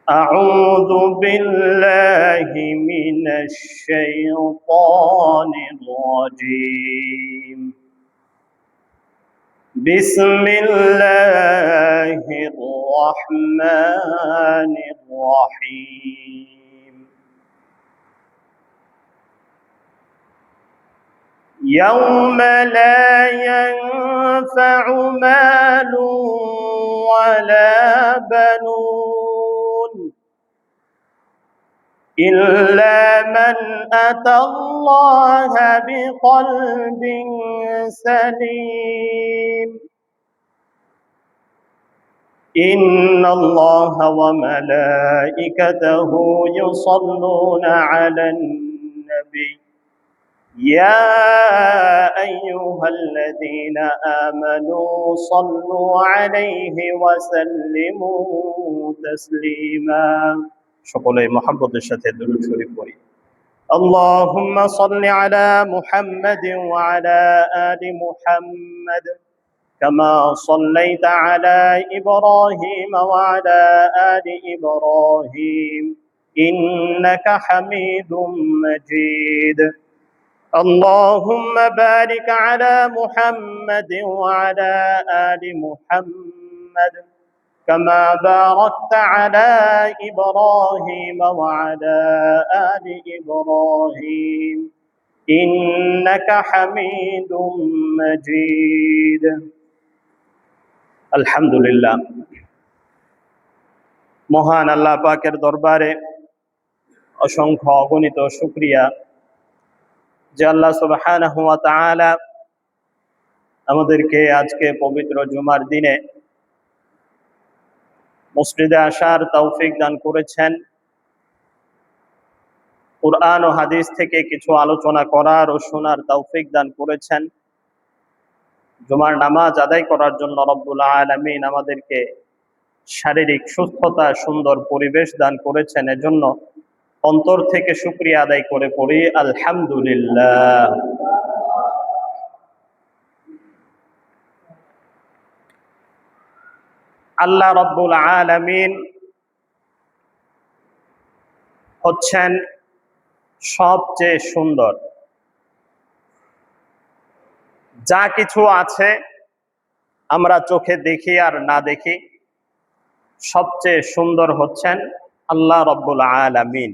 أعوذ بالله من الشيطان الرجيم بسم الله الرحمن الرحيم يوم لا ينفع مال ولا بنون إلا من أتى الله بقلب سليم إن الله وملائكته يصلون على النبي يا أيها الذين آمنوا صلوا عليه وسلموا تسليما সকলে মহব্বতের সাথে দুরূদ শরীফ পড়ি اللهم صل على محمد وعلى آل محمد كما صليت على إبراهيم وعلى آل إبراهيم إنك حميد مجيد اللهم بارك على محمد وعلى آل محمد كما باركت على إبراهيم وعلى آل إبراهيم إنك حميد مجيد الحمد لله মহান আল্লাহ পাকের দরবারে অসংখ্য অগণিত শুকরিয়া যে আল্লাহ সুবহানাহু ওয়া তাআলা আমাদেরকে আজকে পবিত্র জুমার দিনে মসজিদে আসার তৌফিক দান করেছেন, কুরআন ও হাদিস থেকে কিছু আলোচনা করার ও শোনার তৌফিক দান করেছেন। জুমার নামাজ আদায় করার জন্য রব্বুল আলামিন আমাদেরকে শারীরিক সুস্থতা, সুন্দর পরিবেশ দান করেছেন। এজন্য অন্তর থেকে শুকরিয়া আদায় করে পড়ি আলহামদুলিল্লাহ। আল্লাহ রব্বুল আলামিন হচ্ছেন সবচেয়ে সুন্দর। যা কিছু আছে আমরা চোখে দেখি আর না দেখি, সবচেয়ে সুন্দর হচ্ছেন আল্লাহ রব্বুল আলামিন।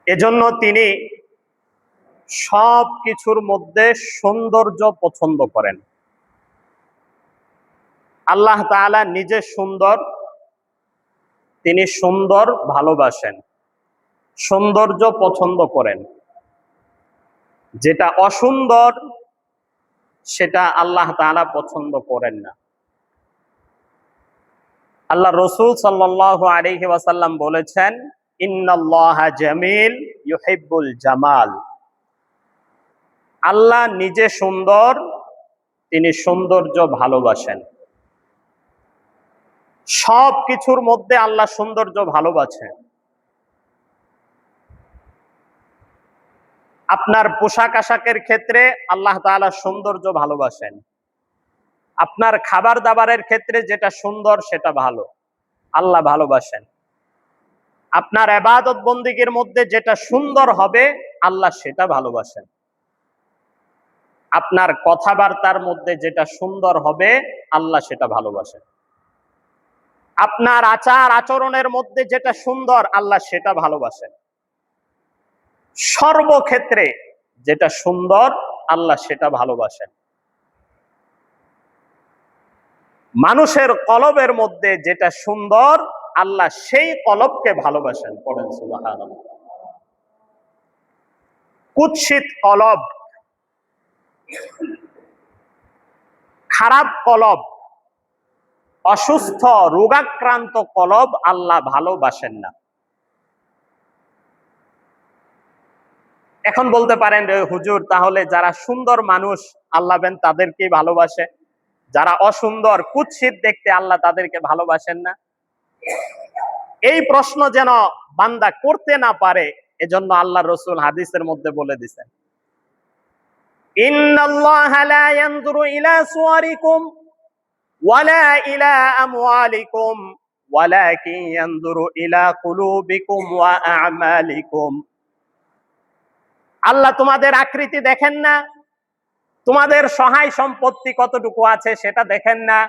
এজন্য তিনি সব কিছুর মধ্যে সৌন্দর্য পছন্দ করেন। আল্লাহ তাআলা নিজে সুন্দর, তিনি সুন্দর ভালোবাসেন, সৌন্দর্য পছন্দ করেন। যেটা অসুন্দর সেটা আল্লাহ তাআলা পছন্দ করেন না। আল্লাহ রাসূল সাল্লাল্লাহু আলাইহি ওয়াসাল্লাম বলেছেন, ইন্নাল্লাহা জামিল ইউহিব্বুল জামাল। আল্লাহ নিজে সুন্দর, তিনি সৌন্দর্য ভালোবাসেন। সব কিছুর মধ্যে আল্লাহ সৌন্দর্য ভালোবাসেন। আপনার পোশাক আশাকের ক্ষেত্রে আল্লাহ তাআলা সৌন্দর্য ভালোবাসেন। আপনার খাবার দাবারের ক্ষেত্রে যেটা সুন্দর সেটা ভালো, আল্লাহ ভালোবাসেন। আপনার ইবাদত বন্দেগীর মধ্যে যেটা সুন্দর হবে আল্লাহ সেটা ভালোবাসেন। আপনার কথাবার্তার মধ্যে যেটা সুন্দর হবে আল্লাহ সেটা ভালোবাসেন। আপনার আচার আচরণের মধ্যে যেটা সুন্দর আল্লাহ সেটা ভালোবাসেন। সর্বক্ষেত্রে যেটা সুন্দর আল্লাহ সেটা ভালোবাসেন। মানুষের কলবের মধ্যে যেটা সুন্দর আল্লাহ সেই কলবকে ভালোবাসেন। পড়েন সুবহানাল্লাহ। কুৎসিত কলব, খারাপ কলব, অসুস্থ রোগাক্রান্ত কলব আল্লাহ ভালোবাসেন না। এখন বলতে পারেন, হুজুর তাহলে যারা সুন্দর মানুষ আল্লাহ তাদেরকেই ভালোবাসে, যারা অসুন্দর কুৎসিত দেখতে আল্লাহ তাদেরকে ভালোবাসেন না? এই প্রশ্ন যেন বান্দা করতে না পারে, এজন্য আল্লাহ রাসূল হাদিসের মধ্যে বলে দিয়েছেন, ইন্নাল্লাহা লা ইয়ানজুরু ইলা সুওয়ারিকুম ওয়ালা ইলা আমওয়ালিকুম ওয়ালাকিন ইয়ানজুরু ইলা কুলুবিকুম ওয়া আ'মালিকুম। আল্লাহ তোমাদের আকৃতি দেখেন না, তোমাদের সহায় সম্পত্তি কতটুকু আছে সেটা দেখেন না,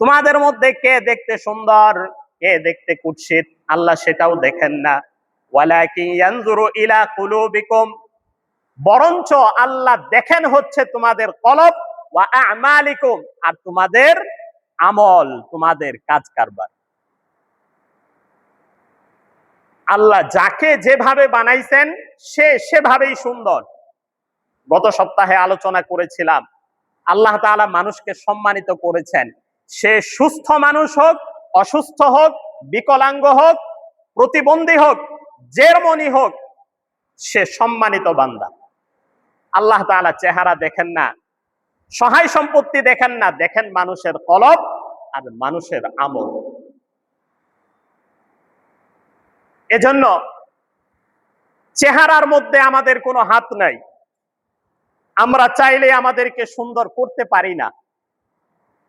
তোমাদের মধ্যে কে দেখতে সুন্দর কে দেখতে কুৎসিত আল্লাহ সেটাও দেখেন না। ওয়ালাকিন ইয়ানজুরু ইলা কুলুবিকুম, বরঞ্চ আল্লাহ দেখেন হচ্ছে তোমাদের কলব, ওয়া আ'মালিকুম, আর তোমাদের আমল, তোমাদের কাজ কারবার। আল্লাহ যাকে যেভাবে বানাইছেন সে সেভাবেই সুন্দর। গত সপ্তাহে আলোচনা করেছিলাম আল্লাহ তাআলা মানুষকে সম্মানিত করেছেন, সে সুস্থ মানুষ হোক, অসুস্থ হোক, বিকলাঙ্গ হোক, প্রতিবন্ধী হোক, যেমনই হোক, সে সম্মানিত বান্দা। আল্লাহ তাআলা চেহারা দেখেন না, সহায় সম্পত্তি দেখেন না, দেখেন মানুষের কলব আর মানুষের আমল। এজন্য চেহারার মধ্যে আমাদের কোনো হাত নাই, আমরা চাইলে আমাদেরকে সুন্দর করতে পারি না।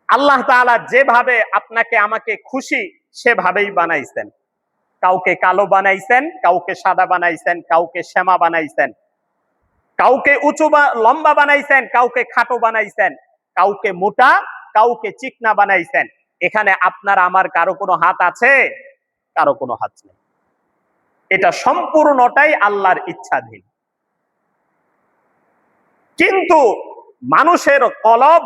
আল্লাহ তাআলা যেভাবে আপনাকে আমাকে খুশি সেভাবেই বানাইছেন। কাউকে কালো বানাইছেন, কাউকে সাদা বানাইছেন, কাউকে শ্যামা বানাইছেন, কাউকে উঁচু লম্বা বানাইছেন, কাউকে খাটো বানাইছেন, কাউকে মোটা, কাউকে চিকনা বানাইছেন। এখানে আপনার আমার কারো কোনো হাত আছে? কারো কোনো হাত নেই। এটা সম্পূর্ণটাই আল্লাহর ইচ্ছাধীন। কিন্তু মানুষের কলব,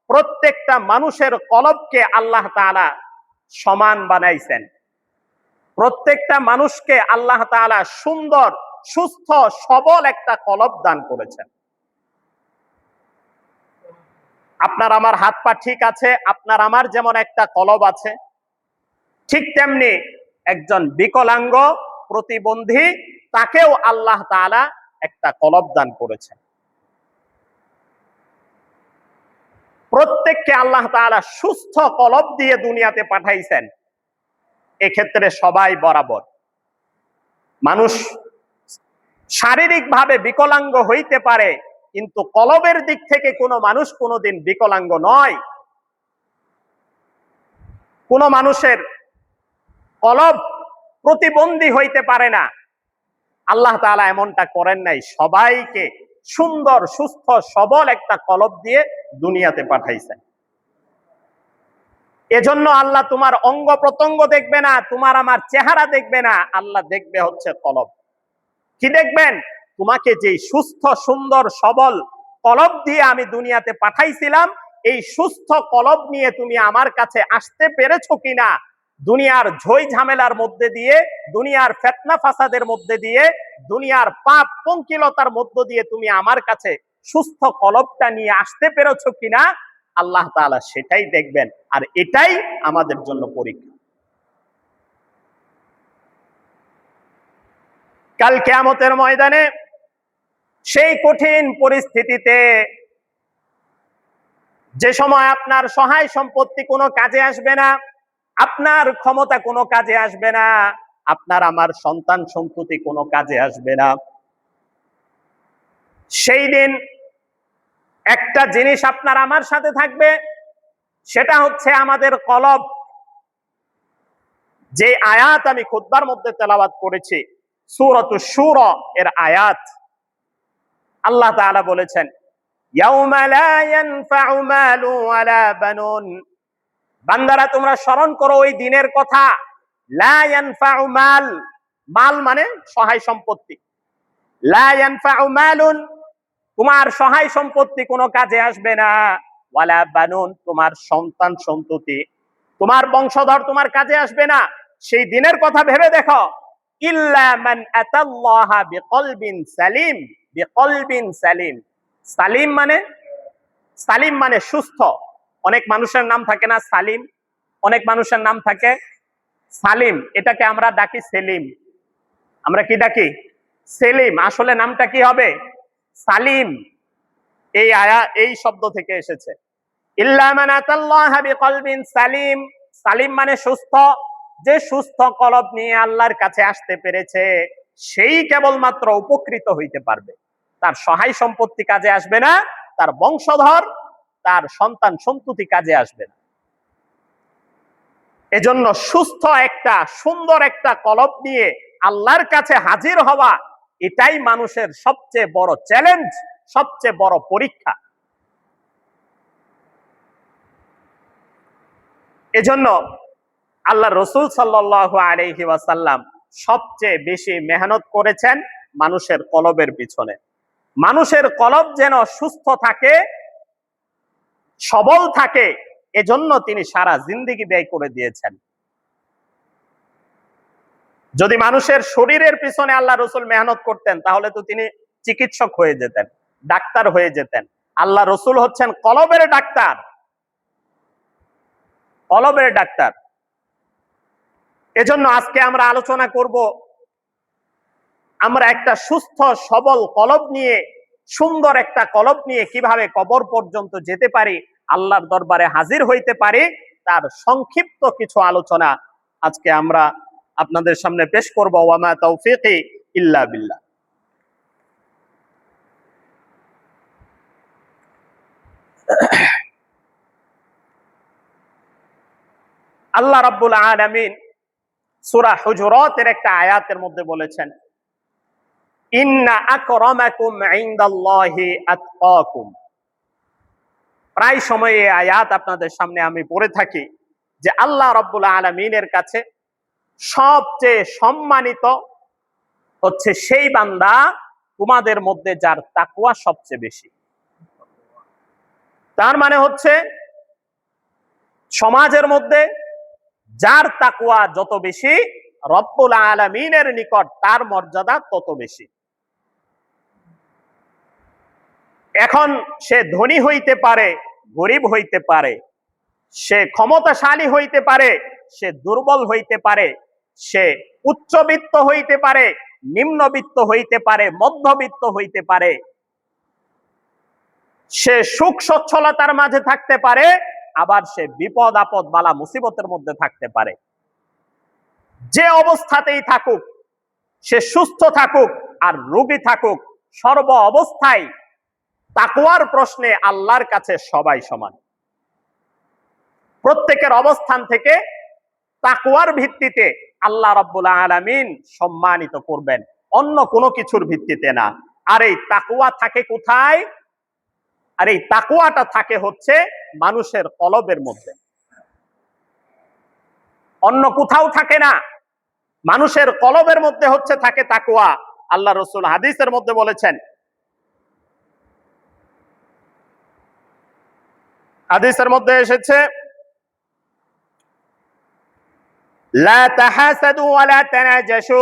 প্রত্যেকটা মানুষের কলবকে আল্লাহ তাআলা সমান বানাইছেন। প্রত্যেকটা মানুষকে আল্লাহ তাআলা সুন্দর, সুস্থ, সবল একটা কলব দান করেছেন। আপনার আমার হাত পা ঠিক আছে, আপনার আমার যেমন একটা কলব আছে, ঠিক তেমনি একজন বিকলাঙ্গ, প্রতিবন্ধী, তাকেও আল্লাহ তাআলা একটা কলব দান করেছেন। প্রত্যেককে আল্লাহ তাআলা সুস্থ কলব দিয়ে দুনিয়াতে পাঠাইছেন। এক্ষেত্রে সবাই বরাবর। মানুষ শারীরিকভাবে বিকলাঙ্গ হইতে পারে, কিন্তু কলবের দিক থেকে কোনো মানুষ কোনোদিন বিকলাঙ্গ নয়। কোন মানুষের কলব প্রতিবন্ধী হইতে পারে না। আল্লাহ তাআলা এমনটা করেন নাই, সবাইকে সুন্দর, সুস্থ, সবল একটা কলব দিয়ে দুনিয়াতে পাঠাইছেন। এজন্য আল্লাহ তোমার অঙ্গ প্রত্যঙ্গ দেখবে না, তোমার আমার চেহারা দেখবে না, আল্লাহ দেখবে হচ্ছে কলব। কি দেখবেন? তোমাকে যে সুস্থ, সুন্দর, সবল কলব দিয়ে আমি দুনিয়াতে পাঠাইছিলাম, এই সুস্থ কলব নিয়ে তুমি আমার কাছে আসতে পেরেছো কিনা। দুনিয়ার ঝই ঝামেলার মধ্যে দিয়ে, দুনিয়ার ফিতনা ফাসাদের মধ্যে দিয়ে, দুনিয়ার পাপ পঙ্কিলতার মধ্য দিয়ে তুমি আমার কাছে সুস্থ কলবটা নিয়ে আসতে পেরেছো কিনা, আল্লাহ তাআলা সেটাই দেখবেন। আর এটাই আমাদের জন্য পরীক্ষা। কাল কিয়ামতের ময়দানে সেই কঠিন পরিস্থিতিতে, যে সময় আপনার সহায় সম্পত্তি কোনো কাজে আসবে না, আপনার ক্ষমতা কোনো কাজে আসবে না, আপনার আমার সন্তান সন্ততি কোনো কাজে আসবে না, সেই দিন একটা জিনিস আপনার আমার সাথে থাকবে, সেটা হচ্ছে আমাদের কলব। যে আয়াত আমি খুতবার মধ্যে তেলাওয়াত করেছি, সূরাতুশ শূরা এর আয়াত, আল্লাহ তাআলা বলেছেন, ইয়াউমা লা ইয়ানফাউ মালু ওয়ালা বানুন। বান্দারা তোমরা স্মরণ করো ওই দিনের কথা। লা ইয়ানফাউ মাল, মাল মানে সহায় সম্পত্তি। লা ইয়ানফাউ মালুন, তোমার সহায় সম্পত্তি কোনো কাজে আসবে না। ওয়ালা বানুন, তোমার সন্তান সন্ততি, তোমার বংশধর তোমার কাজে আসবে না। সেই দিনের কথা ভেবে দেখো। ইল্লা মান আতাল্লাহা বিকলবিন সালিম, বিকলবিন সালিম। সালিম মানে, সালিম মানে সুস্থ। অনেক মানুষের নাম থাকে না সালিম, অনেক মানুষের নাম থাকে সালিম, এটাকে আমরা ডাকি সেলিম। আমরা কি ডাকি? সেলিম। আসলে নামটা কি হবে? সালিম। এই এই শব্দ থেকে এসেছে। ইল্লা মান আতাল্লাহা বিকলবিন সালিম। সালিম মানে সুস্থ। যে সুস্থ কলব নিয়ে আল্লাহর কাছে আসতে পেরেছে, সেই কেবলমাত্র উপকৃত হইতে পারবে। তার সহায় সম্পত্তি কাজে আসবে না, তার বংশধর, তার সন্তান সন্ততি কাজে আসবে না। এজন্য সুস্থ একটা সুন্দর একটা কলব নিয়ে আল্লাহর কাছে হাজির হওয়া, এটাই মানুষের সবচেয়ে বড় চ্যালেঞ্জ, সবচেয়ে বড় পরীক্ষা। এজন্য আল্লাহ রসুল সাল্লাল্লাহু আলাইহি ওয়াসাল্লাম সবচেয়ে বেশি মেহনত করেছেন মানুষের কলবের পিছনে। মানুষের কলব যেন সুস্থ থাকে, সবল থাকে, এজন্য তিনি সারা জিন্দেগি ব্যয় করে দিয়েছেন। যদি মানুষের শরীরের পিছনে আল্লাহ রসুল মেহনত করতেন, তাহলে তো তিনি চিকিৎসক হয়ে যেতেন, ডাক্তার হয়ে যেতেন। আল্লাহ রসুল হচ্ছেন কলবের ডাক্তার, কলবের ডাক্তার। এজন্য আজকে আমরা আলোচনা করব, আমরা একটা সুস্থ সবল কলব নিয়ে, সুন্দর একটা কলব নিয়ে কিভাবে কবর পর্যন্ত যেতে পারি, আল্লাহর দরবারে হাজির হইতে পারি, তার সংক্ষিপ্ত কিছু আলোচনা আজকে আমরা আপনাদের সামনে পেশ করব। ওয়ামা তাওফীকি ইল্লা বিল্লাহ। আল্লাহ রাব্বুল আলামিন সূরা হুজুরাতের একটা আয়াতের মধ্যে বলেছেন, ইন্না আকরামাকুম ইনদাল্লাহি আতকাকুম। প্রায় সময় এই আয়াত আপনাদের সামনে আমি পড়ে থাকি যে আল্লাহ রাব্বুল আলামিনের কাছে সবচেয়ে সম্মানিত হচ্ছে সেই বান্দা তোমাদের মধ্যে যার তাকওয়া সবচেয়ে বেশি। তার মানে হচ্ছে সমাজের মধ্যে যার তাকওয়া যত বেশি, রব্বুল আলামিনের নিকট তার মর্যাদা তত বেশি। এখন সে ধনী হইতে পারে, গরিব হইতে পারে, সে ক্ষমতাশালী হইতে পারে, সে দুর্বল হইতে পারে, সে উচ্চবিত্ত হইতে পারে, নিম্নবিত্ত হইতে পারে, মধ্যবিত্ত হইতে পারে, সে সুখ সচ্ছলতার মাঝে থাকতে পারে, আবার সে বিপদ আপদ বালা মুসিবতের মধ্যে থাকতে পারে। যে অবস্থাতেই থাকুক, সে সুস্থ থাকুক আর রোগী থাকুক, সর্ব অবস্থায় তাকওয়ার প্রশ্নে আল্লাহর কাছে সবাই সমান। প্রত্যেকের অবস্থান থেকে তাকওয়ার ভিত্তিতে আল্লাহ রাব্বুল আলামিন সম্মানিত করবেন, অন্য কোনো কিছুর ভিত্তিতে না। আর এই তাকওয়া থাকে কোথায়? আর এই তাকওয়াটা থাকে হচ্ছে মানুষের কলবের মধ্যে, অন্য কোথাও থাকে না। মানুষের কলবের মধ্যে হচ্ছে থাকে তাকওয়া। আল্লাহ রাসূল হাদিসের মধ্যে বলেছেন, হাদিসের মধ্যে এসেছে, লা তাহাসাদু ওয়ালা তানাজাশু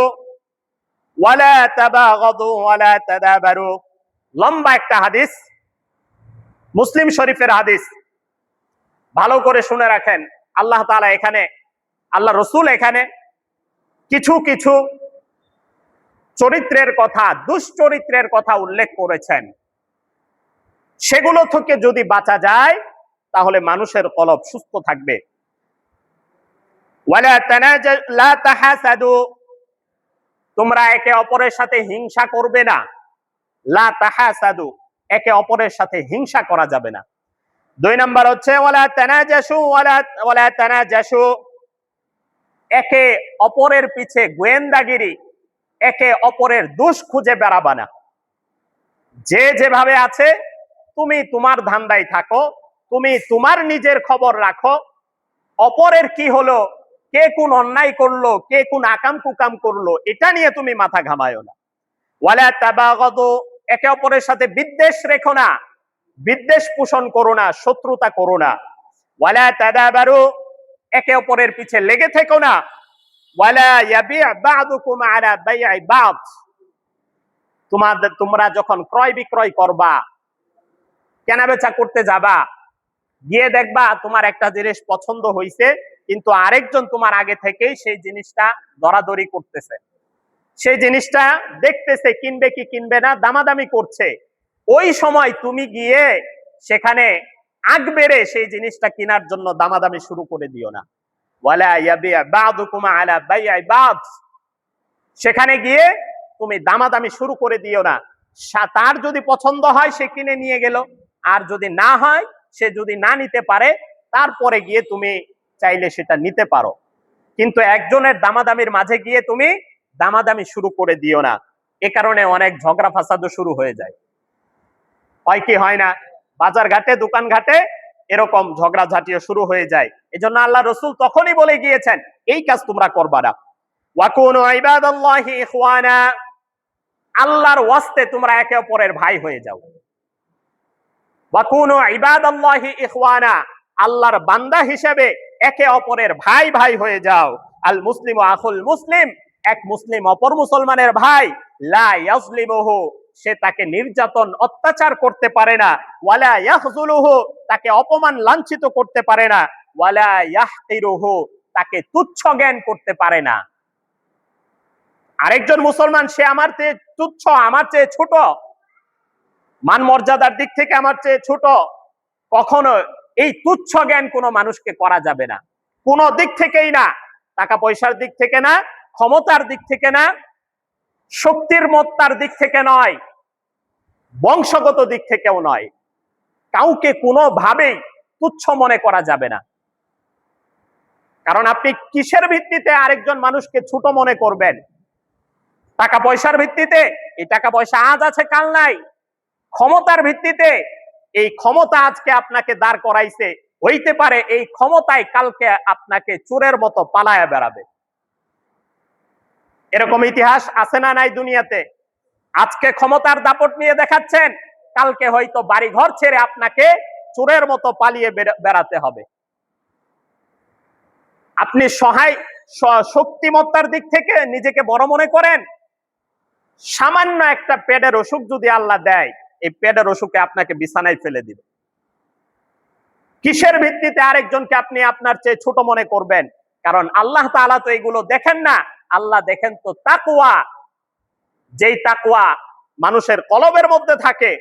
ওয়ালা তাবাগাদু ওয়ালা তাদাবারু। লম্বা একটা হাদিস, মুসলিম শরীফের হাদিস। ভালো করে শুনে রাখেন। আল্লাহ তাআলা এখানে, আল্লাহ রাসূল এখানে কিছু কিছু চরিত্রের কথা, দুশ্চরিত্রের কথা উল্লেখ করেছেন। সেগুলো থেকে যদি বাঁচা যায় তাহলে মানুষের কলব সুস্থ থাকবে। ওয়ালা লা তাহাসাদু, তোমরা একে অপরের সাথে হিংসা করবে না। লা তাহাসাদু, একে অপরের সাথে হিংসা করা যাবে না। 2 নাম্বার হচ্ছে ওয়ালা তানাজাশু ওয়ালা তানাজাশু, একে অপরের পিছে গোয়েন্দাগিরি, একে অপরের দোষ খুঁজে বেড়াবা না। যে যেভাবে আছে তুমি তোমার ধান্দায় থাকো, তুমি তোমার নিজের খবর রাখো। অপরের কি হলো, কে কোন অন্যায় করলো, কে কোন আকাম কুকাম করলো, এটা নিয়ে তুমি মাথা ঘামায়ো না। ওয়ালা তাবাগাদু, একে অপরের সাথে বিদ্বেষ রেখো না, বিদ্বেষ পোষণ করো না, শত্রুতা করো না। ওয়ালা তাদাবারু, একে অপরের পিছে লেগে থেকো না। ওয়ালা ইয়াবি' বা'দুকুম আলা বাই'i বা'দ, তোমরা যখন ক্রয় বিক্রয় করবা, কেনাবেচা করতে যাবা, গিয়ে দেখবা তোমার একটা জিনিস পছন্দ হইছে, কিন্তু আরেকজন তোমার আগে থেকেই সেই জিনিসটা দরাদরি করতেছে, সেই জিনিসটা দেখতেছে কিনবে কি কিনবে না, দামাদামি করছে। ওই সময় তুমি গিয়ে সেখানে আগ বেড়ে সেই জিনিসটা কেনার জন্য দামাদামি শুরু করে দিও না। ওয়ালা ইয়াবি' বা'দুকুম আলা বাই'i বা'দ, সেখানে গিয়ে তুমি দামাদামি শুরু করে দিও না। তার যদি পছন্দ হয় সে কিনে নিয়ে গেল, আর যদি না হয়, সে যদি না নিতে পারে, তারপরে গিয়ে তুমি চাইলে সেটা নিতে পারো, কিন্তু একজনের দামাদামির মাঝে গিয়ে তুমি দামাদামি শুরু করে দিও না। এ কারণে অনেক ঝগড়া ফাসাদও শুরু হয়ে যায়। হয় কি হয় না? বাজার ঘাটে, দোকান ঘাটে এরকম ঝগড়াঝাটিও শুরু হয়ে যায়। এজন্য আল্লাহ রসুল তখনই বলে গিয়েছেন এই কাজ তোমরা করবা না। ওয়াকুনু ইবাদাল্লাহি ইখওয়ানা, আল্লাহর ওয়াস্তে তোমরা একে অপরের ভাই হয়ে যাও। ওয়াকুনু ইবাদাল্লাহি ইখওয়ানা, আল্লাহর বান্দা হিসেবে একে অপরের ভাই ভাই হয়ে যাও। আল মুসলিমু আখুল মুসলিম, এক মুসলিম অপর মুসলমানের ভাই। লা ইয়াজলিমুহু, সে তাকে নির্যাতন অত্যাচার করতে পারে না। ওয়ালা ইয়াখযুলুহু, তাকে অপমান লাঞ্ছিত করতে পারে না। ওয়ালা ইয়াহকিরুহু, তাকে তুচ্ছ জ্ঞান করতে পারে না। আরেকজন মুসলমান, সে আমার চেয়ে তুচ্ছ, আমার চেয়ে ছোট, মান মর্যাদার দিক থেকে আমার চেয়ে ছোট, কখনো এই তুচ্ছ জ্ঞান কোনো মানুষকে করা যাবে না, কোনো দিক থেকেই না। টাকা পয়সার দিক থেকে না, ক্ষমতার দিক থেকে না, শক্তির মত্তার দিক থেকে নয়, বংশগত দিক থেকেও নয়। কাউকে কোনোভাবেই তুচ্ছ মনে করা যাবে না। কারণ আপনি কিসের ভিত্তিতে আরেকজন মানুষকে ছোট মনে করবেন? টাকা পয়সার ভিত্তিতে? এই টাকা পয়সা আজ আছে কাল নাই। ক্ষমতার ভিত্তিতে? এই ক্ষমতা আজকে আপনাকে দাঁড় করাইছে, হইতে পারে এই ক্ষমতায় কালকে আপনাকে চোরের মতো পালায়া বেড়াবে। এরকম ইতিহাস আছে না নাই দুনিয়াতে? আজকে ক্ষমতার দাপট নিয়ে দেখাচ্ছেন, কালকে হয়তো বাড়ি ঘর ছেড়ে আপনাকে চোরের মতো পালিয়ে বেড়াতে হবে। আপনি সহায় শক্তিমত্তার দিক থেকে নিজেকে বড় মনে করেন, সামান্য একটা পেটের অসুখ যদি আল্লাহ দেয়, এই পেটের অসুখে আপনাকে বিছানায় ফেলে দিবে। কিসের ভিত্তিতে আরেকজনকে আপনি আপনার চেয়ে ছোট মনে করবেন? কারণ আল্লাহ তাআলা তো এগুলো দেখেন না, আল্লাহ দেখেন তো তাকওয়া। যেই তাকওয়া মানুষের কলবের মধ্যে থাকে,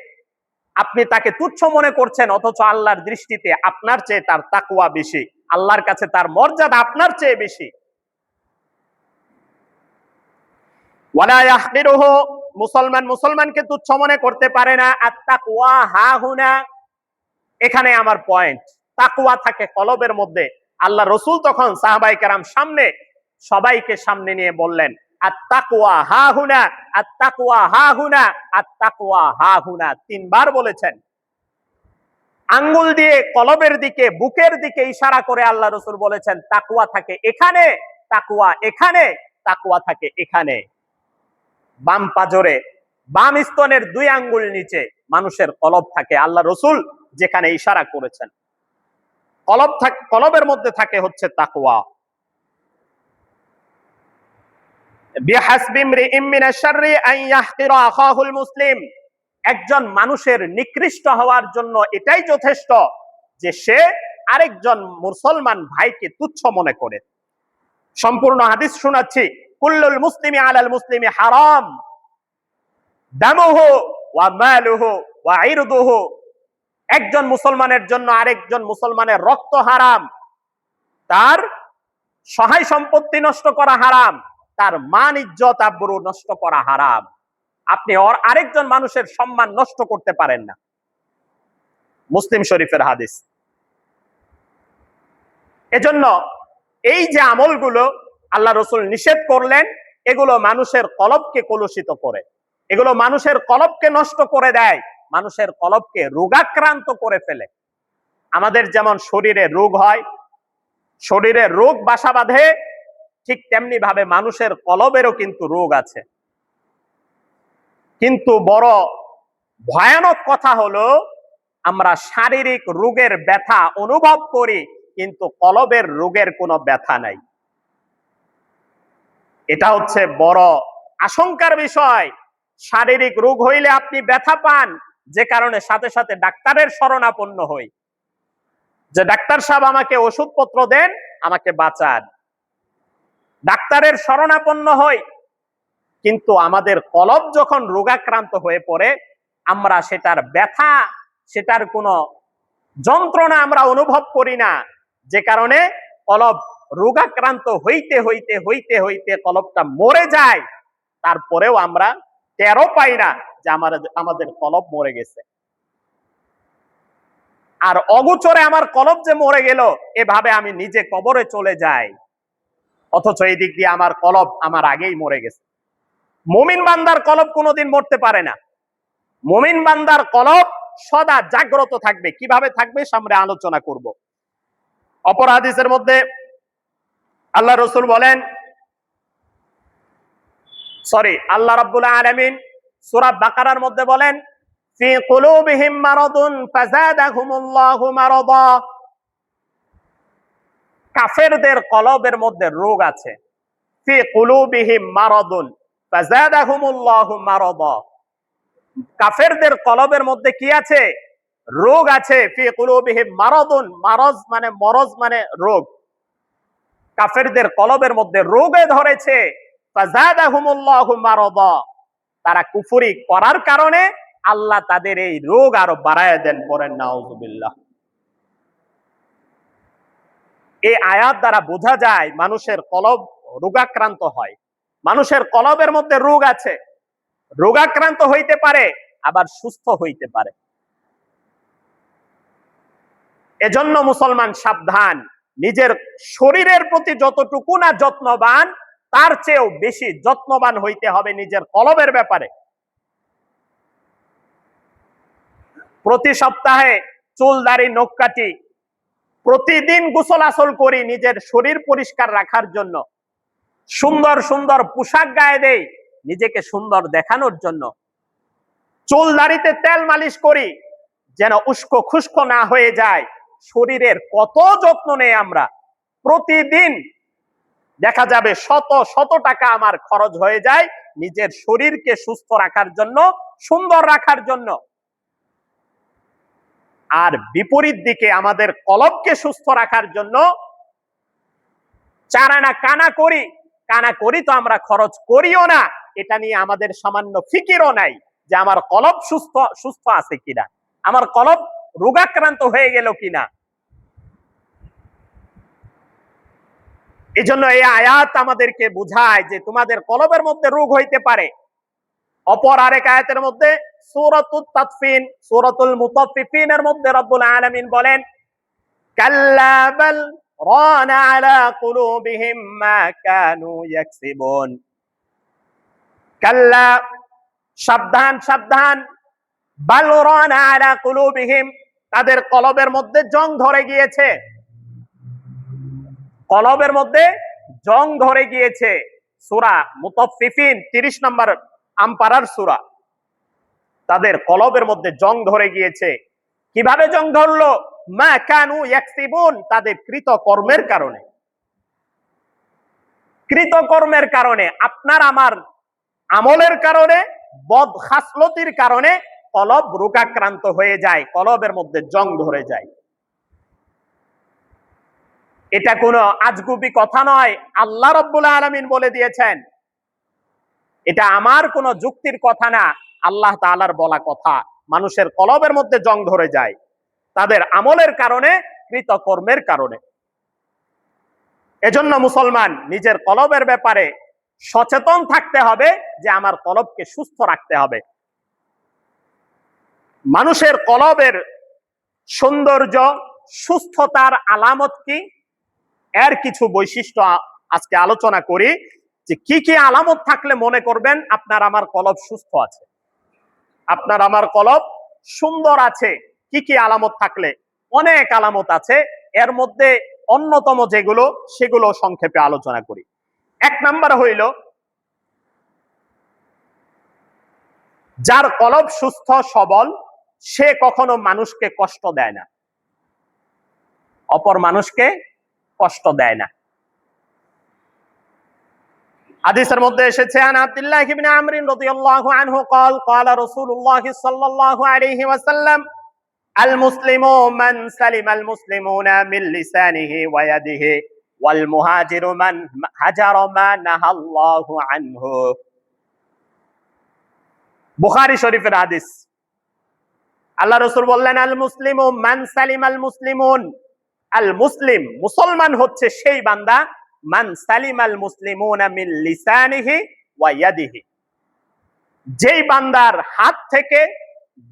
আপনি তাকে তুচ্ছ মনে করছেন, অথচ আল্লাহর দৃষ্টিতে আপনার চেয়ে তার তাকওয়া বেশি, আল্লাহর কাছে তার মর্যাদা আপনার চেয়ে বেশি। ওয়ালা ইয়াহকিরুহু, মুসলমান মুসলমানকে তুচ্ছ মনে করতে পারে না। আত-তাকওয়া হাহুনা, এখানে আমার পয়েন্ট। তাকওয়া থাকে কলবের মধ্যে। আল্লাহ রাসূল তখন সাহাবায়ে কেরাম সামনে, সবাইকে সামনে নিয়ে বললেন আত-তাকওয়া হাহুনা, আত-তাকওয়া হাহুনা, আত-তাকওয়া হাহুনা, তিনবার বলেছেন। আঙ্গুল দিয়ে কলবের দিকে, বুকের দিকে ইশারা করে আল্লাহ রাসূল বলেছেন তাকওয়া থাকে এখানে, তাকওয়া এখানে, তাকওয়া থাকে এখানে। বাম পাজরে, বাম স্তনের 2 আঙ্গুল নিচে মানুষের কলব থাকে। আল্লাহ রাসূল যেখানে ইশারা করেছেন, কলবের মধ্যে থাকে হচ্ছে তাকওয়া। বিহাসবি ইমরিইম মিনাশ শাররি আন ইয়াহকিরা আখাহুল মুসলিম, একজন মানুষের নিকৃষ্ট হওয়ার জন্য এটাই যথেষ্ট যে সে আরেকজন মুসলমান ভাইকে তুচ্ছ মনে করে। সম্পূর্ণ হাদিস শোনাচ্ছি। কুল্লুল মুসলিমি আলাল মুসলিমি হারাম, দামুহু ওয়া মালুহু ওয়া ইরদুহু, একজন মুসলমানের জন্য আরেকজন মুসলমানের রক্ত হারাম, তার সহায় সম্পত্তি নষ্ট করা হারাম, তার মান ইজ্জত আবরু নষ্ট করা হারাম। আপনি আরেকজন মানুষের সম্মান নষ্ট করতে পারেন না। মুসলিম শরীফের হাদিস। এজন্য এই যে আমলগুলো আল্লাহ রাসূল নিষেধ করলেন, এগুলো মানুষের কলবকে কলুষিত করে, এগুলো মানুষের কলবকে নষ্ট করে দেয়, মানুষের কলবকে রোগাক্রান্ত করে ফেলে। আমাদের যেমন শরীরে রোগ হয়, শরীরে রোগ বাসা বাঁধে, ঠিক তেমনি ভাবে মানুষের কলবেরও কিন্তু রোগ আছে। কিন্তু বড় ভয়ানক কথা হলো, আমরা শারীরিক রোগের ব্যথা অনুভব করি, কিন্তু কলবের রোগের কোনো ব্যথা নাই। এটা হচ্ছে বড় আশঙ্কার বিষয়। শারীরিক রোগ হইলে আপনি ব্যথা পান, যে কারণে সাথে সাথে ডাক্তারের শরণাপন্ন হই, যে ডাক্তার সাহেব আমাকে ওষুধপত্র দেন, আমাকে বাঁচান, ডাক্তারের শরণাপন্ন হই। কিন্তু আমাদের কলব যখন রোগাক্রান্ত হয়ে পড়ে, আমরা সেটার ব্যথা, সেটার কোনো যন্ত্রণা আমরা অনুভব করি না, যে কারণে কলব রোগাক্রান্ত হইতে হইতে হইতে হইতে কলবটা মরে যায়। তারপরেও আমরা টেরও পাই না যে আমাদের কলব মরে গেছে। আর অগোচরে আমার কলব যে মরে গেল, এভাবে আমি নিজে কবরে চলে যাই, অথচ এই দিক দিয়ে আমার কলব আমার আগেই মরে গেছে। মুমিন বান্দার কলব কোনোদিন মরতে পারে না। মুমিন বান্দার কলব সদা জাগ্রত থাকবে। কিভাবে থাকবে সামনে আলোচনা করব। অপর হাদিসের মধ্যে আল্লাহ রাসূল বলেন, আল্লাহ রাব্বুল আলামিন সূরা বাকারার মধ্যে বলেন, ফি কুলুবিহিম মারাদুন ফাযাদাহুমুল্লাহু মারাদা। কাফেরদের কলবের মধ্যে রোগ আছে। ফি কুলুবিহিম মারাদুন ফাযাদাহুমুল্লাহু মারাদা। কাফেরদের কলবের মধ্যে কি আছে? রোগ আছে। ফি কুলুবিহিম মারাদুন, মারজ মানে মরজ মানে রোগ। কাফেরদের কলবের মধ্যে রোগে ধরেছে। ফাযাদাহুমুল্লাহু মারাদা। তারা কুফরি করার কারণে আল্লাহ তাদের এই রোগ আরো বাড়ায় দেন। পড়েন নাউযুবিল্লাহ। এই আয়াত দ্বারা বোঝা যায় মানুষের কলব রোগাক্রান্ত হয়। মানুষের কলবের মধ্যে রোগ আছে। রোগাক্রান্ত হইতে পারে, আবার সুস্থ হইতে পারে। এজন্য মুসলমান সাবধান। নিজের শরীরের প্রতি যতটুকু না যত্নবান, তার চেয়েও বেশি যত্নবান হইতে হবে নিজের কলবের ব্যাপারে। প্রতি সপ্তাহে চুল দাড়ি নখ কাটি, প্রতিদিন গোসল আসল করি নিজের শরীর পরিষ্কার রাখার জন্য। সুন্দর সুন্দর পোশাক গায়ে দেই নিজেকে সুন্দর দেখানোর জন্য। চুল দাড়িতে তেল মালিশ করি যেন উস্কো খুস্কো না হয়ে যায়। শরীরের কত যত্ন নেই আমরা। প্রতিদিন দেখা যাবে শত শত টাকা আমার খরচ হয়ে যায় নিজের শরীরকে সুস্থ রাখার জন্য, সুন্দর রাখার জন্য। আর বিপরীত দিকে আমাদের কলবকে সুস্থ রাখার জন্য চারানা কানা করি তো আমরা খরচ করিও না। এটা নিয়ে আমাদের সামান্য ফিকিরও নাই যে আমার কলব সুস্থ আছে কিনা, আমার কলব রোগাক্রান্ত হয়ে গেল কিনা। এজন্য এই আয়াত আমাদেরকে বুঝায় যে তোমাদের কলবের মধ্যে রোগ হইতে পারে। অপর আরেক আয়াতের মধ্যে সূরাতুত তাতফিন, সূরাতুল মুতাফফিফিনের মধ্যে রব্বুল আলামিন বলেন, কাল্লা বাল রানা আলা কুলুবিহিম মা কানু ইয়াকসিবুন। কাল্লা, সাবধান সাবধান, বাল রানা আলা কুলুবিহিম, তাদের কলবের মধ্যে জং ধরে গিয়েছে। কলবের মধ্যে জং ধরে গিয়েছে। সূরা মুতাফফিফিন 30 নম্বর আমপারার সূরা। তাদের কলবের মধ্যে জং ধরে গিয়েছে। কিভাবে জং ধরলো? মা কানু ইয়াকসিবুন, তাদের কৃতকর্মের কারণে। কৃতকর্মের কারণে, আপনার আমার আমলের কারণে, বদখাসলতির কারণে কলব রোগাক্রান্ত হয়ে যায়, কলবের মধ্যে জং ধরে যায়। এটা কোনো আজগুবি কথা নয়, আল্লাহ রাব্বুল আলামিন বলে দিয়েছেন। এটা আমার কোনো যুক্তির কথা না, আল্লাহ তাআলার বলা কথা। মানুষের কলবের মধ্যে জং ধরে যায় তাদের আমলের কারণে, কৃতকর্মের কারণে। এজন্য মুসলমান নিজের কলবের ব্যাপারে সচেতন থাকতে হবে যে আমার কলবকে সুস্থ রাখতে হবে। মানুষের কলবের সৌন্দর্য, সুস্থতার আলামত কি, এর কিছু বৈশিষ্ট্য আজকে আলোচনা করি যে কি কি আলামত থাকলে মনে করবেন আপনার আমার কলব সুস্থ আছে, আপনার আমার কলব সুন্দর আছে। কি কি আলামত থাকলে? অনেক আলামত আছে, এর মধ্যে অন্যতম যেগুলো সেগুলো সংক্ষেপে আলোচনা করি। এক নাম্বার হইল, যার কলব সুস্থ সবল সে কখনো মানুষকে কষ্ট দেয় না, অপর মানুষকে কষ্ট দেয় না। হাদিসের মধ্যে এসেছে, আন আব্দুল্লাহ ইবনে আমর রাদিয়াল্লাহু আনহু قال قال رسول الله صلى الله عليه وسلم المسلم من سلم المسلمون من لسانه ويده والمهاجر من هجر ما نهى الله عنه। বুখারী শরীফের হাদিস। আল্লাহ রাসূল বললেন, আল মুসলিমু মান সালিমাল মুসলিমুন, আল মুসলিম মুসলমান হচ্ছে সেই বান্দা, মান সালিমাল মুসলিমুনা মিন লিসানিহি ওয়া ইয়াদিহি, যেই বান্দার হাত থেকে,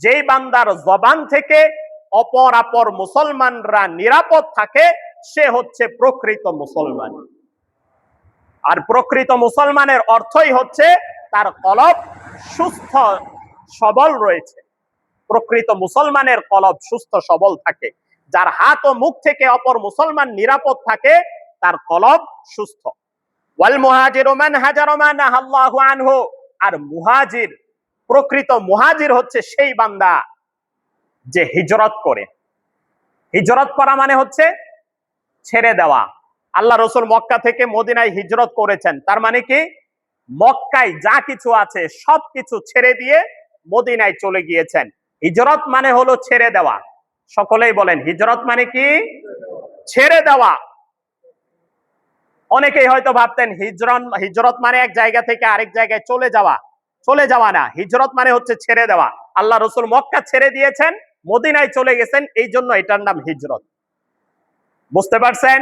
যেই বান্দার জবান থেকে অপর মুসলমানরা নিরাপদ থাকে, সে হচ্ছে প্রকৃত মুসলমান। আর প্রকৃত মুসলমানের অর্থই হচ্ছে তার কলব সুস্থ সবল রয়েছে। প্রকৃত মুসলমানের কলব সুস্থ সবল থাকে। যার হাত ও মুখ থেকে অপর মুসলমান নিরাপদ থাকে, তার কলব সুস্থ। ওয়াল মুহাজিরু মান হাজারা মা নাহাল্লাহু আনহু, আর মুহাজির, প্রকৃত মুহাজির হচ্ছে সেই বান্দা যে হিজরত করে। হিজরত করা মানে হচ্ছে ছেড়ে দেওয়া। আল্লাহ রাসূল মক্কা থেকে মদিনায় হিজরত করেছেন, তার মানে কি মক্কায় যা কিছু আছে সবকিছু ছেড়ে দিয়ে মদিনায় চলে গিয়েছেন। হিজরত মানে হলো ছেড়ে দেওয়া। সকলেই বলেন হিজরত মানে কি? ছেড়ে দেওয়া। অনেকেই হয়তো ভাবতেন হিজরত মানে এক জায়গা থেকে আরেক জায়গায় চলে যাওয়া না। হিজরত মানে হচ্ছে ছেড়ে দেওয়া। আল্লাহ রাসূল মক্কা ছেড়ে দিয়েছেন, মদিনায় চলে গেছেন, এই জন্য এটার নাম হিজরত। বুঝতে পারছেন?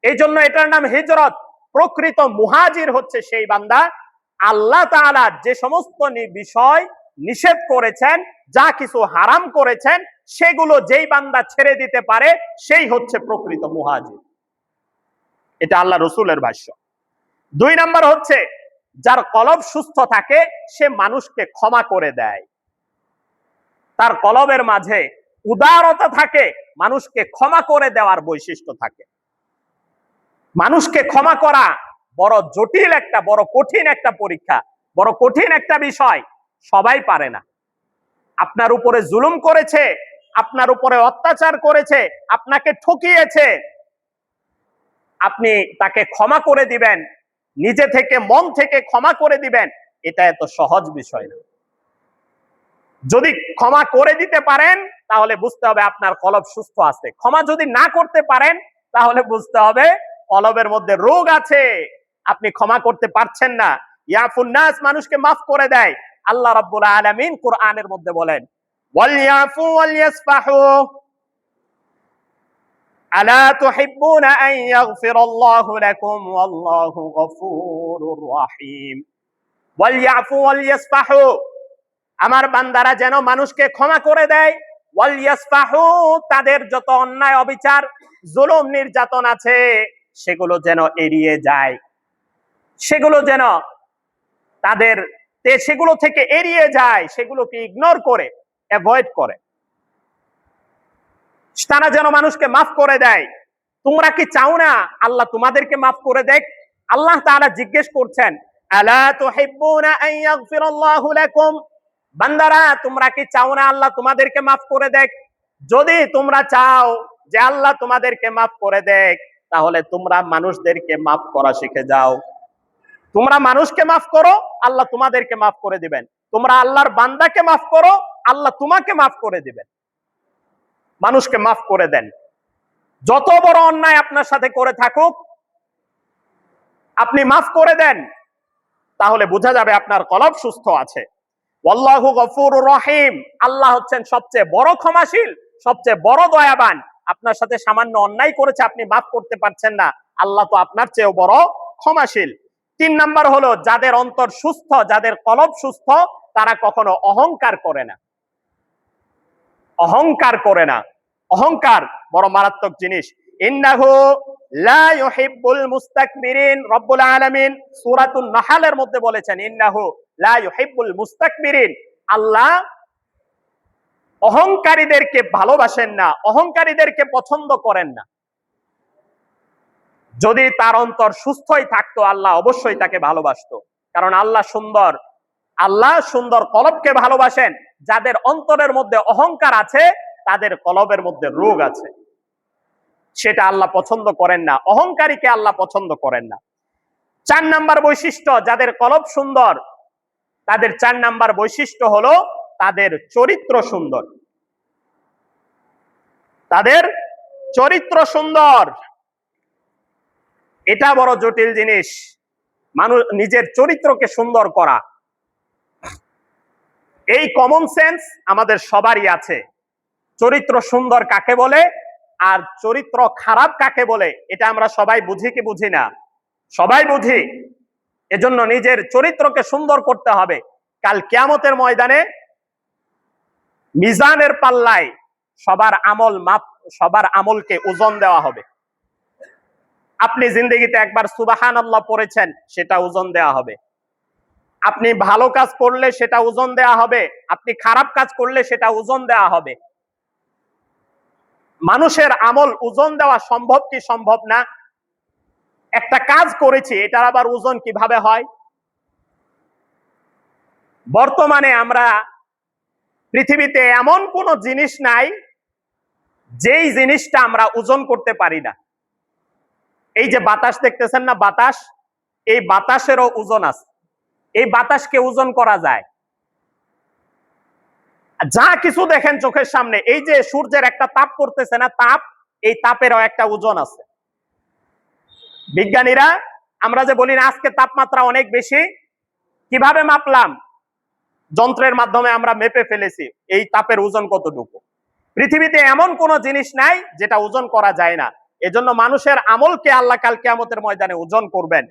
এই জন্য এটার নাম হিজরত। প্রকৃত মুহাজির হচ্ছে সেই বান্দা, আল্লাহ তাআলা যে সমস্ত বিষয় নিষেধ করেছেন, যা কিছু হারাম করেছেন, সেগুলো যেই বান্দা ছেড়ে দিতে পারে, সেই হচ্ছে প্রকৃত মুহাজির। এটা আল্লাহ রাসূলের ভাষ্য। 2 নাম্বার হচ্ছে যার কলব সুস্থ থাকে, সে মানুষকে ক্ষমা করে দেয়। তার কলবের মাঝে উদারতা থাকে, মানুষকে ক্ষমা করে দেওয়ার বৈশিষ্ট্য থাকে। মানুষকে ক্ষমা করা বড় জটিল একটা, বড় কঠিন একটা পরীক্ষা, বড় কঠিন একটা বিষয়। সবাই পারে না। আপনার উপরে জুলুম করেছে, আপনার উপরে অত্যাচার করেছে, আপনাকে ঠকিয়েছে, আপনি তাকে ক্ষমা করে দিবেন, নিজে থেকে মন থেকে ক্ষমা করে দিবেন, এটা এত সহজ বিষয় না। যদি ক্ষমা করে দিতে পারেন, তাহলে বুঝতে হবে আপনার কলব সুস্থ আছে। ক্ষমা যদি না করতে পারেন, তাহলে বুঝতে হবে কলবের মধ্যে রোগ আছে, আপনি ক্ষমা করতে পারছেন না। ইয়াফুন নাস, মানুষকে মাফ করে দেয়। আল্লাহ রাব্বুল আলামিন কোরআনের মধ্যে বলেন, ওয়াল ইয়াফু ওয়াল ইয়াসফাহু আলা তুহিব্বুনা আন ইয়াগফিরাল্লাহু লাকুম ওয়াল্লাহু গফুরুর রহিম। ওয়াল ইয়াফু ওয়াল ইয়াসফাহু, আমার বান্দারা যেন মানুষকে ক্ষমা করে দেয়। ওয়াল ইয়াসফাহু, তাদের যত অন্যায় অবিচার জুলুম নির্যাতন আছে সেগুলো যেন এড়িয়ে যায়, সেগুলো যেন সেগুলো থেকে এড়িয়ে যায়, সেগুলোকে ইগনোর করে, অ্যাভয়েড করে, তারা যেন মানুষকে মাফ করে দেয়। তোমরা কি চাও না আল্লাহ তোমাদেরকে মাফ করে দেখ? আল্লাহ তাআলা জিজ্ঞেস করছেন, আলা তুহিব্বুনা আন ইয়াগফিরাল্লাহু লাকুম, বান্দারা তোমরা কি চাও না আল্লাহ তোমাদেরকে মাফ করে দেখ? যদি তোমরা চাও যে আল্লাহ তোমাদেরকে মাফ করে দেখ, তাহলে তোমরা মানুষদেরকে মাফ করা শিখে যাও। তোমরা মানুষকে মাফ করো, আল্লাহ তোমাদেরকে মাফ করে দিবেন। তোমরা আল্লাহর বান্দাকে মাফ করো, আল্লাহ তোমাকে মাফ করে দিবেন। মানুষকে মাফ করে দেন। যত বড় অন্যায় আপনার সাথে করে থাকুক, আপনি মাফ করে দেন, তাহলে বোঝা যাবে আপনার কলব সুস্থ আছে। আল্লাহু গফুরুর রহিম, আল্লাহ হচ্ছেন সবচেয়ে বড় ক্ষমাশীল, সবচেয়ে বড় দয়াবান। আপনার সাথে সামান্য অন্যায় করেছে, আপনি মাফ করতে পারছেন না, আল্লাহ তো আপনার চেয়েও বড় ক্ষমাশীল। 3 নাম্বার হলো যাদের অন্তর সুস্থ, যাদের কলব সুস্থ, তারা কখনো অহংকার করে না। অহংকার করে না। অহংকার বড় মারাত্মক জিনিস। ইন্নাহু লা ইউহিব্বুল মুস্তাকবিরিন, রব্বুল আলামিন সূরাতুন নাহলের মধ্যে বলেছেন, ইন্নাহু লা ইউহিব্বুল মুস্তাকবিরিন, আল্লাহ অহংকারীদেরকে ভালোবাসেন না, অহংকারীদেরকে পছন্দ করেন না। যদি তার অন্তর সুস্থই থাকতো, আল্লাহ অবশ্যই তাকে ভালোবাসতো, কারণ আল্লাহ সুন্দর। আল্লাহ সুন্দর কলবকে ভালোবাসেন। যাদের অন্তরের মধ্যে অহংকার আছে, তাদের কলবের মধ্যে রোগ আছে, সেটা আল্লাহ পছন্দ করেন না। অহংকারীকে আল্লাহ পছন্দ করেন না। 4 নাম্বার বৈশিষ্ট্য, যাদের কলব সুন্দর, তাদের 4 নাম্বার বৈশিষ্ট্য হলো তাদের চরিত্র সুন্দর। তাদের চরিত্র সুন্দর, এটা বড় জটিল জিনিস। মানুষ নিজের চরিত্রকে সুন্দর করা, এই কমন সেন্স আমাদের সবারই আছে। চরিত্র সুন্দর কাকে বলে আর চরিত্র খারাপ কাকে বলে, এটা আমরা সবাই বুঝি কি বুঝি না? সবাই বুঝি। এজন্য নিজের চরিত্রকে সুন্দর করতে হবে। কাল কিয়ামতের ময়দানে মিজানের পাল্লায় সবার আমলকে ওজন দেওয়া হবে। আপনি জিন্দেগিতে একবার সুবহানাল্লাহ পড়েছেন, সেটা ওজন দেওয়া হবে। আপনি ভালো কাজ করলে সেটা ওজন দেওয়া হবে, আপনি খারাপ কাজ করলে সেটা ওজন দেওয়া হবে। মানুষের আমল ওজন দেওয়া সম্ভব কি সম্ভব না? একটা কাজ করেছি, এটার আবার ওজন কিভাবে হয়? বর্তমানে আমরা পৃথিবীতে এমন কোন জিনিস নাই যেই জিনিসটা আমরা ওজন করতে পারি না। এই যে বাতাস দেখতেছেন না, বাতাস, এই বাতাসেরও ওজন আছে। এই বাতাসকে ওজন করা যায়। যা কিছু দেখেন চোখের সামনে, এই যে সূর্যের একটা তাপ পড়তেছে না, তাপ, এই তাপেরও একটা ওজন আছে। বিজ্ঞানীরা, আমরা যে বলি না আজকে তাপমাত্রা অনেক বেশি, কিভাবে মাপলাম? যন্ত্রের মাধ্যমে আমরা মেপে ফেলেছি এই তাপের ওজন কতটুকু। পৃথিবীতে এমন কোন জিনিস নাই যেটা ওজন করা যায় না। এজন্য মানুষের আমলকে আল্লাহ কাল কিয়ামতের ময়দানে ওজন করবেন।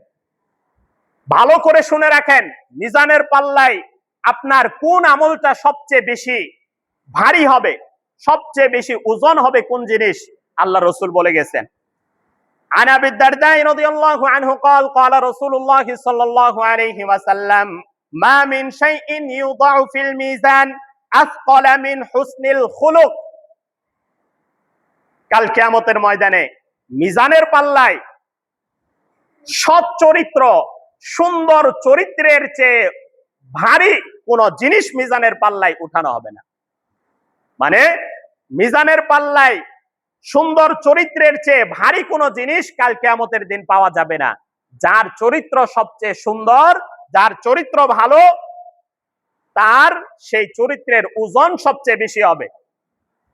ভালো করে শুনে রাখেন, মিজানের পাল্লায় আপনার কোন আমলটা সবচেয়ে বেশি ভারী হবে, সবচেয়ে বেশি ওজন হবে কোন জিনিস, আল্লাহ রাসূল বলে গেছেন। আন আবি দারদা রাদিয়াল্লাহু আনহু قال قال رسول الله صلى الله عليه وسلم ما من شيء يوضع في الميزان اثقل من حسن الخلق। কাল কিয়ামতের ময়দানে মিজানের পাল্লায় সৎ চরিত্র, সুন্দর চরিত্রের চেয়ে ভারী কোন জিনিস মিজানের পাল্লায় উঠানো হবে না। মানে মিজানের পাল্লায় সুন্দর চরিত্রের চেয়ে ভারী কোন জিনিস কাল কিয়ামতের দিন পাওয়া যাবে না। যার চরিত্র সবচেয়ে সুন্দর, যার চরিত্র ভালো, তার সেই চরিত্রের ওজন সবচেয়ে বেশি হবে।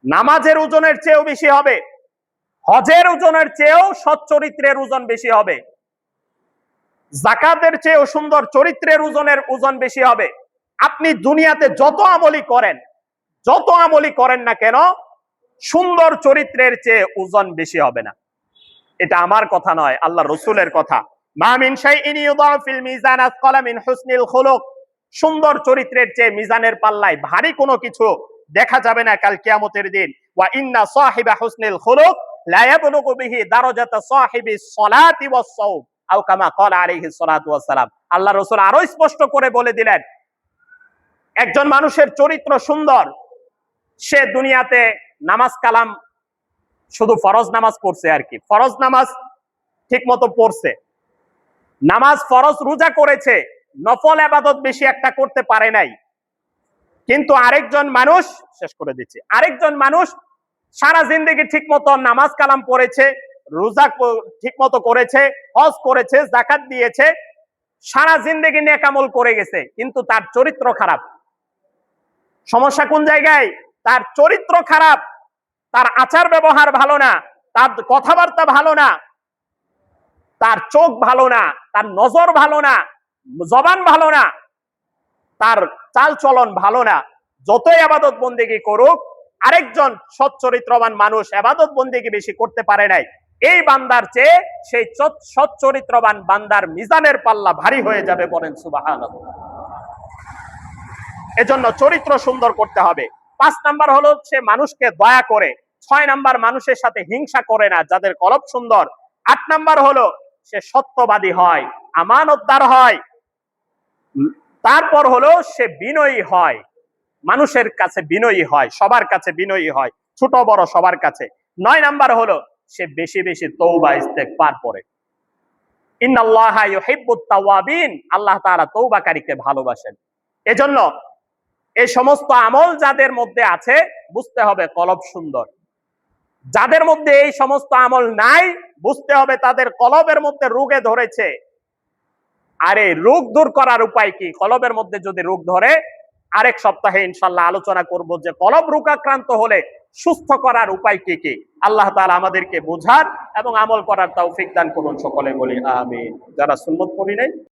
নামাজের ওজনের চেয়েও বেশি হবে, হজের ওজনের চেয়েও সৎ চরিত্রের ওজন বেশি হবে, যাকাতের চেয়েও সুন্দর চরিত্রের ওজন বেশি হবে। আপনি দুনিয়াতে যত আমলই করেন না কেন, সুন্দর চরিত্রের চেয়ে ওজন বেশি হবে না। এটা আমার কথা নয়, আল্লাহ রাসূলের কথা। মা মিন শাইইন ইউদাউ ফিল মিজান আসকালা মিন হুসনিল খুলুক। সুন্দর চরিত্রের চেয়ে মিজানের পাল্লায় ভারী কোনো কিছু দেখা যাবে না কাল কিয়ামতের দিন। ওয়া ইন্না সাহিবা হুসনিল খুলুক লা ইয়াবলুগু বিহি দারাজাতা সাহিবিস সালাতি ওয়াস সাওম আও কামা ক্বালা আলাইহিস সালাতু ওয়াস সালাম। আল্লাহ রাসূল আরো স্পষ্ট করে বলে দিলেন, একজন মানুষের চরিত্র সুন্দর, সে দুনিয়াতে নামাজ কালাম শুধু ফরজ নামাজ পড়ছে আর কি, ফরজ নামাজ ঠিক মতো পড়ছে, নামাজ ফরজ রোজা করেছে, নফল ইবাদত বেশি একটা করতে পারে নাই। কিন্তু আরেকজন মানুষ, শেষ করে দিচ্ছি, আরেকজন মানুষ সারা জিন্দেগি ঠিক মতো নামাজ কালাম পড়েছে, রোজা ঠিক মতো করেছে, হজ করেছে, যাকাত দিয়েছে, সারা জিন্দেগি নেক আমল করে গেছে, কিন্তু তার চরিত্র খারাপ। সমস্যা কোন জায়গায়? তার চরিত্র খারাপ, তার আচার ব্যবহার ভালো না, তার কথাবার্তা ভালো না, তার চোখ ভালো না, তার নজর ভালো না, জবান ভালো না, তার চাল চলন ভালো না। যতই ইবাদত বন্দেগী করুক, আরেকজন সৎ চরিত্রবান মানুষ ইবাদত বন্দেগী বেশি করতে পারে নাই, এই বান্দার চেয়ে সেই সৎ চরিত্রবান বান্দার মিজানের পাল্লা ভারী হয়ে যাবে, বলেন সুবহানাল্লাহ। এজন্য চরিত্র সুন্দর করতে হবে। 5 নাম্বার হলো সে মানুষকে দয়া করে। 6 নাম্বার মানুষের সাথে হিংসা করে না, যাদের কলব সুন্দর। 8 নাম্বার হলো সে সত্যবাদী হয়, আমানতদার হয়। তারপর হলো সে বিনয়ী হয়, মানুষের কাছে বিনয়ী হয়, সবার কাছে বিনয়ী হয়, ছোট বড় সবার কাছে। 9 নাম্বার হলো সে বেশি বেশি তওবা ইস্তেগফার করে। ইন্নাল্লাহা ইউহিব্বুত তাওয়াবিন, আল্লাহ তাআলা তওবাকারীকে ভালোবাসেন। এজন্য এই সমস্ত আমল যাদের মধ্যে আছে, বুঝতে হবে কলব সুন্দর। যাদের মধ্যে এই সমস্ত আমল নাই, বুঝতে হবে তাদের কলবের মধ্যে রোগে ধরেছে। আর এই রোগ দূর করার উপায় কি? কলবের মধ্যে যদি রোগ ধরে, আরেক সপ্তাহে ইনশাআল্লাহ আলোচনা করব যে কলব রোগাক্রান্ত হলে সুস্থ করার উপায় কি কি। আল্লাহ তাআলা আমাদেরকে বোঝার এবং আমল করার তৌফিক দান করুন, সকলে বলি আমিন। যারা সুন্নত পড়ি নাই